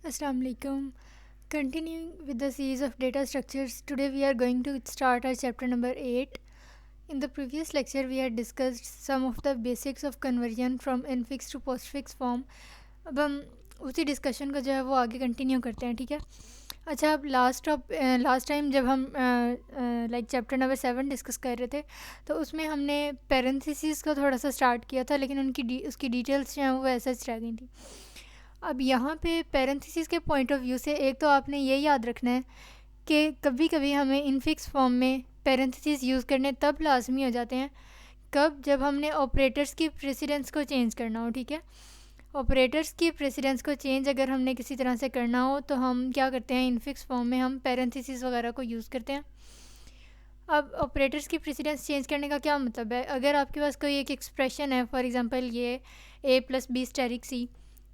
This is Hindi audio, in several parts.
Assalamu alaikum. Continuing with the series of data structures, today we are going to start our chapter number 8. In the previous lecture, we had discussed some of the basics of conversion from infix to postfix form. अब हम उसी डिस्कशन को जो है वो आगे कंटिन्यू करते हैं, ठीक है। अच्छा, अब लास्ट टाइम जब हम लाइक चैप्टर नंबर 7 डिस्कस कर रहे थे तो उसमें हमने पैरेंथेसिस को थोड़ा सा स्टार्ट किया था, लेकिन उसकी डिटेल्स जो हैं वो ऐसे रह गई थी। अब यहाँ पे पैरेंथेसिस के पॉइंट ऑफ व्यू से एक तो आपने ये याद रखना है कि कभी कभी हमें इनफिक्स फॉर्म में पैरेंथेसिस यूज़ करने तब लाजमी हो जाते हैं जब हमने ऑपरेटर्स की प्रेसिडेंस को चेंज करना हो, ठीक है। ऑपरेटर्स की प्रेसिडेंस को चेंज अगर हमने किसी तरह से करना हो तो हम क्या करते हैं, इनफिक्स फॉर्म में हम पैरेंथेसिस वगैरह को यूज़ करते हैं। अब ऑपरेटर्स की प्रेसिडेंस चेंज करने का क्या मतलब है, अगर आपके पास कोई एक एक्सप्रेशन है, फॉर एग्जांपल ये a+b स्टेरिक c,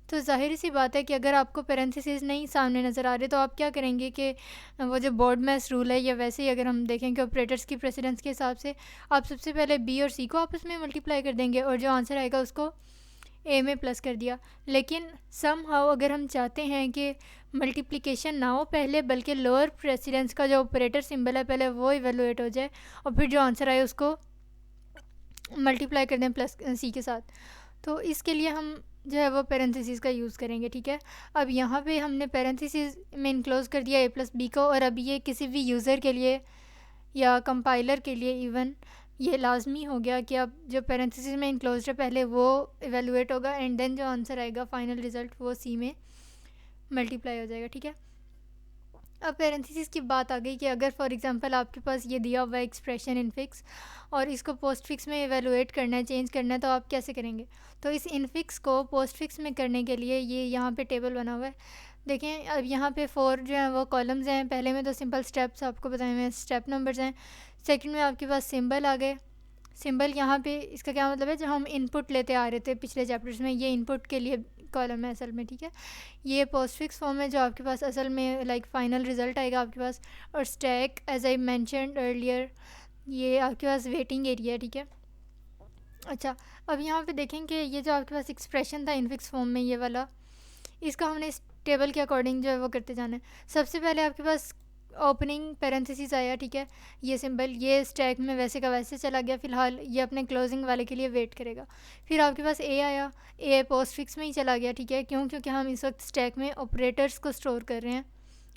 तो ज़ाहिर सी बात है कि अगर आपको पैरेंथेसिस नहीं सामने नज़र आ रहे तो आप क्या करेंगे कि वो जो BODMAS रूल है या वैसे ही अगर हम देखें कि ऑपरेटर्स की प्रेसिडेंस के हिसाब से आप सबसे पहले b और c को आपस में मल्टीप्लाई कर देंगे और जो आंसर आएगा उसको a में प्लस कर दिया। लेकिन सम हाउ अगर हम चाहते हैं कि मल्टीप्लिकेशन ना हो पहले, बल्कि लोअर प्रेसिडेंस का जो ऑपरेटर सिंबल है पहले वो इवेलुएट हो जाए और फिर जो आंसर आए उसको मल्टीप्लाई कर दें प्लस c के साथ, तो इसके लिए हम जो है वो पैरेंथेसिस का यूज़ करेंगे, ठीक है। अब यहाँ पे हमने पैरेंथेसिस में इनक्लोज कर दिया a+b को, और अब ये किसी भी यूज़र के लिए या कंपाइलर के लिए इवन ये लाजमी हो गया कि अब जो पैरेंथेसिस में इनक्लोज है पहले वो इवेलुएट होगा एंड देन जो आंसर आएगा फाइनल रिज़ल्ट वो c में मल्टीप्लाई हो जाएगा, ठीक है। अब पैरेंथेसिस की बात आ गई कि अगर फॉर एग्जांपल आपके पास ये दिया हुआ एक्सप्रेशन इनफिक्स और इसको पोस्ट फिक्स में इवेलुएट करना है, चेंज करना है, तो आप कैसे करेंगे। तो इस इनफिक्स को पोस्ट फिक्स में करने के लिए ये यहाँ पे टेबल बना हुआ है, देखें। अब यहाँ पे 4 जो है वो कॉलम्स हैं। पहले में तो सिंपल स्टेप्स आपको बताए हुए हैं, स्टेप नंबर्स हैं। सेकंड में आपके पास सिंबल आ गए। सिंबल यहाँ पे इसका क्या मतलब है, जब हम इनपुट लेते आ रहे थे पिछले चैप्टर्स में, ये इनपुट के लिए कॉलम है असल में, ठीक है। ये पोस्टफिक्स फॉर्म है जो आपके पास असल में लाइक फाइनल रिज़ल्ट आएगा आपके पास। और stack as I mentioned earlier ये आपके पास वेटिंग एरिया है, ठीक है। अच्छा, अब यहाँ पे देखें कि ये जो आपके पास एक्सप्रेशन था इनफिक्स फॉर्म में ये वाला, इसका हमने इस टेबल के अकॉर्डिंग जो है वो करते जाना है। सबसे पहले आपके पास ओपनिंग पैरेंथेसिस आया, ठीक है। ये सिंबल ये स्टैक में वैसे का वैसे चला गया, फ़िलहाल ये अपने क्लोजिंग वाले के लिए वेट करेगा। फिर आपके पास ए आया, ए पोस्ट फिक्स में ही चला गया, ठीक है। क्यों? क्योंकि हम इस वक्त स्टैक में ऑपरेटर्स को स्टोर कर रहे हैं,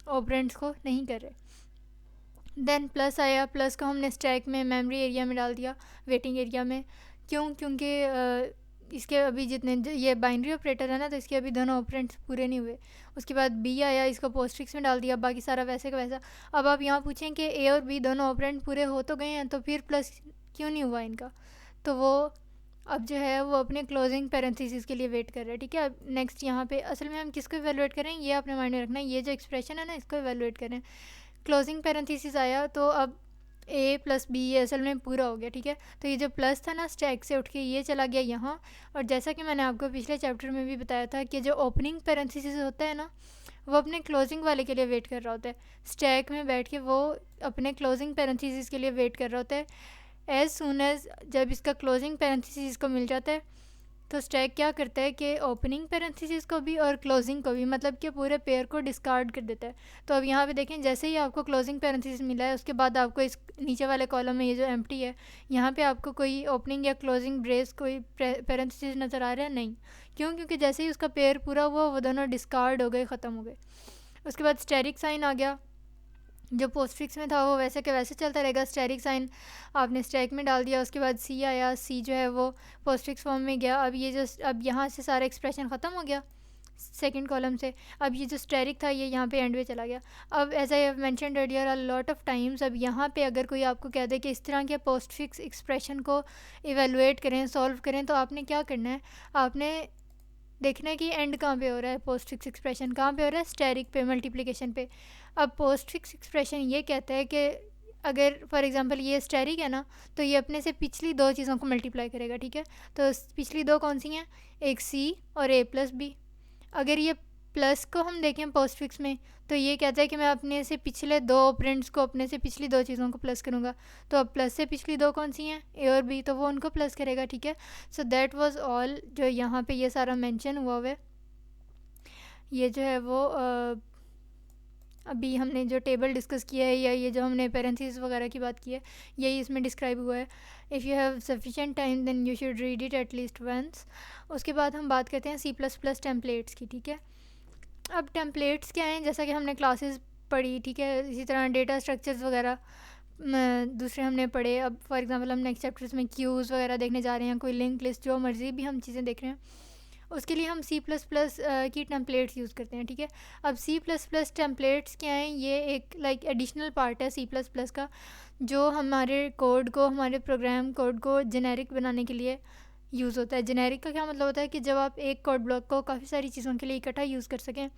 ऑपरेंड्स को नहीं कर रहे। देन प्लस आया, प्लस को हमने स्टैक में मेमोरी एरिया में डाल दिया, वेटिंग एरिया में। क्यों? क्योंकि इसके अभी जितने ये बाइनरी ऑपरेटर है ना, तो इसके अभी दोनों ऑपरेंड्स पूरे नहीं हुए। उसके बाद बी आया, इसको पोस्ट फिक्स में डाल दिया, बाकी सारा वैसे का वैसा। अब आप यहाँ पूछें कि ए और बी दोनों ऑपरेंड पूरे हो तो गए हैं, तो फिर प्लस क्यों नहीं हुआ इनका, तो वो अब जो है वो अपने क्लोजिंग पैरेंथेसिस के लिए वेट कर रहे हैं, ठीक है। अब नेक्स्ट यहाँ पे असल में हम किसको इवेलुएट करें, ये आपने माइंड में रखना है, ये जो एक्सप्रेशन है ना इसको इवेलुएट करें। क्लोजिंग पैरेंथेसिस आया तो अब a+b ये असल में पूरा हो गया, ठीक है। तो ये जो प्लस था ना स्टैक से उठ के ये चला गया यहाँ। और जैसा कि मैंने आपको पिछले चैप्टर में भी बताया था कि जो ओपनिंग पैरेंथेसिस होता है ना वो अपने क्लोजिंग वाले के लिए वेट कर रहा होता है, स्टैक में बैठ के वो अपने क्लोजिंग पैरेंथेसिस के लिए वेट कर रहा होता है। एज सुन एज जब इसका क्लोजिंग पैरेंथेसिस को मिल जाता है तो स्टैक क्या करता है कि ओपनिंग पैरेंथेसिस को भी और क्लोजिंग को भी, मतलब कि पूरे पेयर को डिस्कार्ड कर देता है। तो अब यहाँ पे देखें, जैसे ही आपको क्लोजिंग पैरेंथेसिस मिला है उसके बाद आपको इस नीचे वाले कॉलम में ये जो एम्प्टी है यहाँ पे आपको कोई ओपनिंग या क्लोजिंग ब्रेस कोई पैरेंथेसिस नज़र आ रहा है नहीं। क्यों? क्योंकि जैसे ही उसका पेयर पूरा हुआ वो दोनों डिस्कार्ड हो गए, ख़त्म हो गए। उसके बाद स्टेरिक साइन आ गया, जो पोस्ट फिक्स में था वो वैसे के वैसे चलता रहेगा। स्टेरिक साइन आपने स्टैक में डाल दिया। उसके बाद सी आया, सी जो है वो पोस्ट फिक्स फॉर्म में गया। अब यहाँ से सारा एक्सप्रेशन ख़त्म हो गया सेकंड कॉलम से। अब ये जो स्टेरिक था ये यहाँ पे एंड में चला गया। अब as I have mentioned earlier a lot of times, अब यहाँ पे अगर कोई आपको कह दे कि इस तरह के पोस्ट फिक्स एक्सप्रेशन को इवेलुएट करें, सॉल्व करें, तो आपने क्या करना है, आपने देखना है कि एंड कहाँ पे हो रहा है, पोस्ट फिक्स एक्सप्रेशन कहाँ पे हो रहा है, स्टेरिक पे, मल्टीप्लिकेशन पे। अब पोस्ट फिक्स एक्सप्रेशन ये कहता है कि अगर फॉर एग्जांपल ये स्टेरिक है ना तो ये अपने से पिछली दो चीज़ों को मल्टीप्लाई करेगा, ठीक है। तो पिछली दो कौन सी हैं, एक सी और a+b। अगर ये प्लस को हम देखें पोस्ट फिक्स में तो ये कहता है कि मैं अपने से पिछले दो ऑपरेंड्स को, अपने से पिछली दो चीज़ों को प्लस करूँगा। तो अब प्लस से पिछली दो कौन सी हैं, ए और बी, तो वो उनको प्लस करेगा, ठीक है। सो दैट वाज ऑल जो यहाँ पे ये सारा मेंशन हुआ है। ये जो है वो अभी हमने जो टेबल डिस्कस किया है या ये जो हमने पेरेंथीज वगैरह की बात की है यही इसमें डिस्क्राइब हुआ है. If you have sufficient time then you should read it at least once. उसके बाद हम बात करते हैं C++ टेम्पलेट्स की. ठीक है, अब टेम्पलेट्स क्या हैं, जैसा कि हमने क्लासेस पढ़ी, ठीक है, इसी तरह डेटा स्ट्रक्चर्स वगैरह दूसरे हमने पढ़े. अब फॉर एग्जांपल हम नेक्स्ट चैप्टर्स में क्यूज़ वगैरह देखने जा रहे हैं, कोई लिंक लिस्ट जो मर्ज़ी भी हम चीज़ें देख रहे हैं, उसके लिए हम C++ की टेम्पलेट्स यूज़ करते हैं. ठीक है, अब C++ टेम्पलेट्स क्या हैं, ये एक लाइक एडिशनल पार्ट है C++ का, जो हमारे कोड को, हमारे प्रोग्राम कोड को जेनेरिक बनाने के लिए यूज़ होता है. जेनेरिक का क्या मतलब होता है कि जब आप एक कोड ब्लॉक को काफ़ी सारी चीज़ों के लिए इकट्ठा यूज़ कर सकें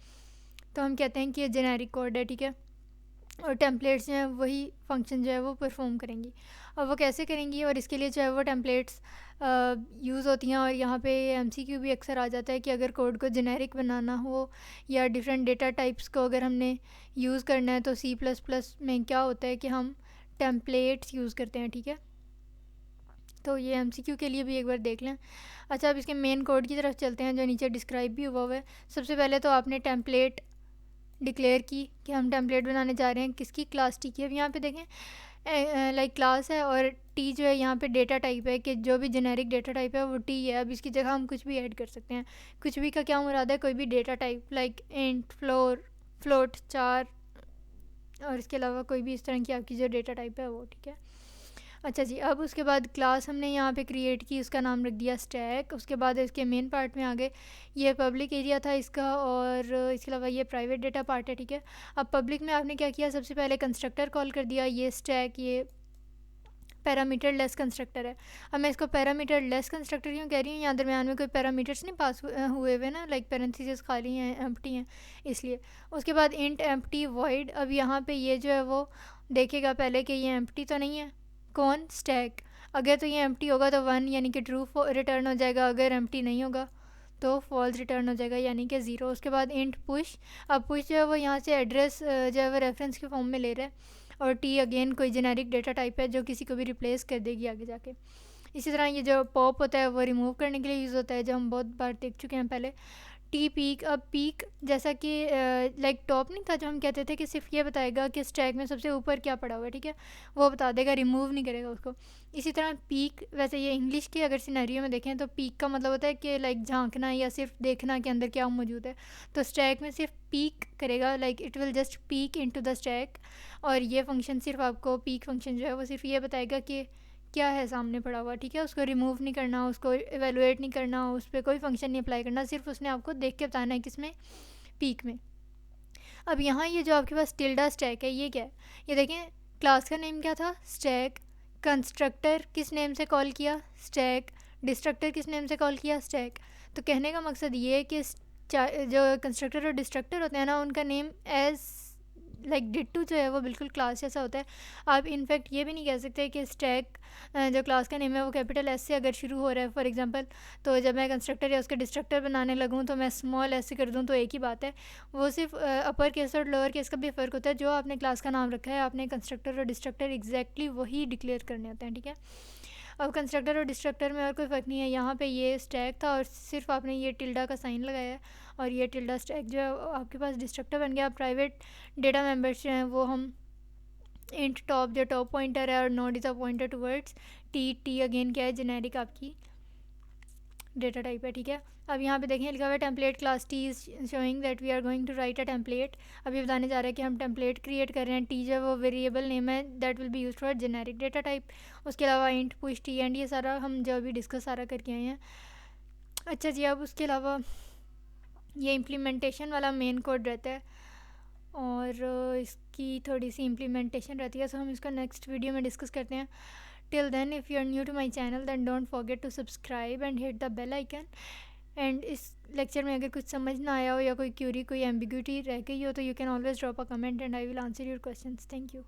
तो हम कहते हैं कि ये जेनेरिक कोड है. ठीक है, और टेम्पलेट्स जो हैं वही फंक्शन जो है वो परफॉर्म करेंगी. अब वो कैसे करेंगी, और इसके लिए जो है वो टेम्पलेट्स यूज़ होती हैं. और यहाँ पे MCQ भी अक्सर आ जाता है कि अगर कोड को जेनेरिक बनाना हो या डिफरेंट डेटा टाइप्स को अगर हमने यूज़ करना है तो C++ में क्या होता है कि हम टेम्पलेट्स यूज़ करते हैं. ठीक है, तो ये MCQ के लिए भी एक बार देख लें. अच्छा, अब इसके मेन कोड की तरफ चलते हैं जो नीचे डिस्क्राइब भी हुआ है. सबसे पहले तो आपने टेम्पलेट डिक्लेयर की कि हम टेम्पलेट बनाने जा रहे हैं किसकी, क्लास टी की. अब यहाँ पे देखें लाइक क्लास है और टी जो है यहाँ पे डेटा टाइप है कि जो भी जेनेरिक डेटा टाइप है वो टी है. अब इसकी जगह हम कुछ भी ऐड कर सकते हैं. कुछ भी का क्या मुराद है, कोई भी data type like int, float, चार, और इसके अलावा कोई भी इस तरह की आपकी जो डेटा टाइप है वो. ठीक है, अच्छा जी, अब उसके बाद क्लास हमने यहाँ पे क्रिएट की, उसका नाम रख दिया स्टैक. उसके बाद इसके मेन पार्ट में आ गए, ये पब्लिक एरिया था इसका, और इसके अलावा ये प्राइवेट डेटा पार्ट है. ठीक है, अब पब्लिक में आपने क्या किया, सबसे पहले कंस्ट्रक्टर कॉल कर दिया. ये स्टैक ये पैरामीटर लेस कंस्ट्रक्टर है. अब मैं इसको पैरामीटर लेस कंस्ट्रक्टर क्यों कह रही हूँ, यहाँ दरम्यान में कोई पैरामीटर्स नहीं पास हुए हुए ना, लाइक पैरेंथेसिस खाली हैं, एम्प्टी हैं, इसलिए. उसके बाद इंट एम्प्टी वॉइड. अब यहाँ पे ये जो है वो देखेगा पहले कि ये एम्प्टी तो नहीं है. कौन, स्टैक. अगर तो ये एम्प्टी होगा तो 1 यानी कि ट्रू रिटर्न हो जाएगा, अगर एम्प्टी नहीं होगा तो फॉल्स रिटर्न हो जाएगा यानी कि 0. उसके बाद इंट पुश. अब पुश जो है वो यहाँ से एड्रेस जो है वो रेफरेंस के फॉर्म में ले रहा है, और टी अगेन कोई जेनेरिक डेटा टाइप है जो किसी को भी रिप्लेस कर देगी आगे जाके. इसी तरह ये जो पॉप होता है वो रिमूव करने के लिए यूज़ होता है, जो हम बहुत बार देख चुके हैं पहले. T peak. अब पीक जैसा कि लाइक टॉप नहीं था जो हम कहते थे कि सिर्फ ये बताएगा कि स्टैक में सबसे ऊपर क्या पड़ा हुआ है. ठीक है, वो बता देगा, रिमूव नहीं करेगा उसको. इसी तरह पीक, वैसे ये इंग्लिश के अगर सिनेरियो में देखें तो पीक का मतलब होता है कि लाइक झांकना या सिर्फ देखना कि अंदर क्या मौजूद है. तो स्टैक में सिर्फ पीक करेगा, like it will just peak into the stack. और ये फंक्शन सिर्फ आपको, पीक फंक्शन जो है वो सिर्फ ये बताएगा कि क्या है सामने पड़ा हुआ. ठीक है, उसको रिमूव नहीं करना, उसको एवेलुएट नहीं करना, उस पर कोई फंक्शन नहीं अप्लाई करना, सिर्फ उसने आपको देख के बताना है किसमें, पीक में. अब यहाँ ये जो आपके पास टिल्डा स्टैक है ये क्या है, ये देखें, क्लास का नेम क्या था, स्टैक. कंस्ट्रक्टर किस नेम से कॉल किया, स्टैक. डिस्ट्रक्टर किस नेम से कॉल किया, स्टैक. तो कहने का मकसद ये है कि जो कंस्ट्रक्टर और डिस्ट्रक्टर होते हैं ना, उनका नेम एज लाइक डिट्टू जो है वो बिल्कुल क्लास जैसा होता है. आप इनफैक्ट ये भी नहीं कह सकते कि स्टैक जो क्लास का नेम है वो कैपिटल एस से अगर शुरू हो रहा है फॉर एग्जांपल, तो जब मैं कंस्ट्रक्टर या उसका डिस्ट्रक्टर बनाने लगूँ तो मैं स्मॉल एस से कर दूँ तो एक ही बात है. वो सिर्फ अपर केस और लोअर केस का भी फ़र्क होता है. जो आपने क्लास का नाम रखा है आपने कंस्ट्रक्टर और डिस्ट्रक्टर एग्जैक्टली वही डिक्लेयर करने होते हैं. ठीक है, अब कंस्ट्रक्टर और डिस्ट्रक्टर में और कोई फ़र्क नहीं है. यहाँ पे ये स्टैक था और सिर्फ आपने ये टिल्डा का साइन लगाया है और ये टिल्डा स्टैक जो है आपके पास डिस्ट्रक्टर बन गया. प्राइवेट डेटा मेंबर्स जो हैं वो हम इंट टॉप, जो टॉप पॉइंटर है, और node is a pointer towards T. T again क्या है, जेनेरिक आपकी डेटा टाइप है. ठीक है, अब यहाँ पे देखें लिखा हुआ है template class T is showing that we are going to write a template. अभी बताने जा रहा है कि हम टेम्पलेट क्रिएट कर रहे हैं. टी जो है वो वेरिएबल नेम है that will be used for generic data type. उसके अलावा इंट पुश टी एंड ये सारा हम जो अभी डिस्कस सारा करके आए हैं. अच्छा जी, अब उसके अलावा ये इम्प्लीमेंटेशन वाला मेन कोड रहता है और इसकी थोड़ी सी इम्प्लीमेंटेशन रहती है, सो हम इसको नेक्स्ट वीडियो में डिस्कस करते हैं. Till then, if you are new to my channel, then don't forget to subscribe and hit the bell icon. And इस लेक्चर में अगर कुछ समझ ना आया हो या कोई क्यूरी, कोई एम्बिग्यूटी रह गई हो तो you can always drop a comment and I will answer your questions. Thank you.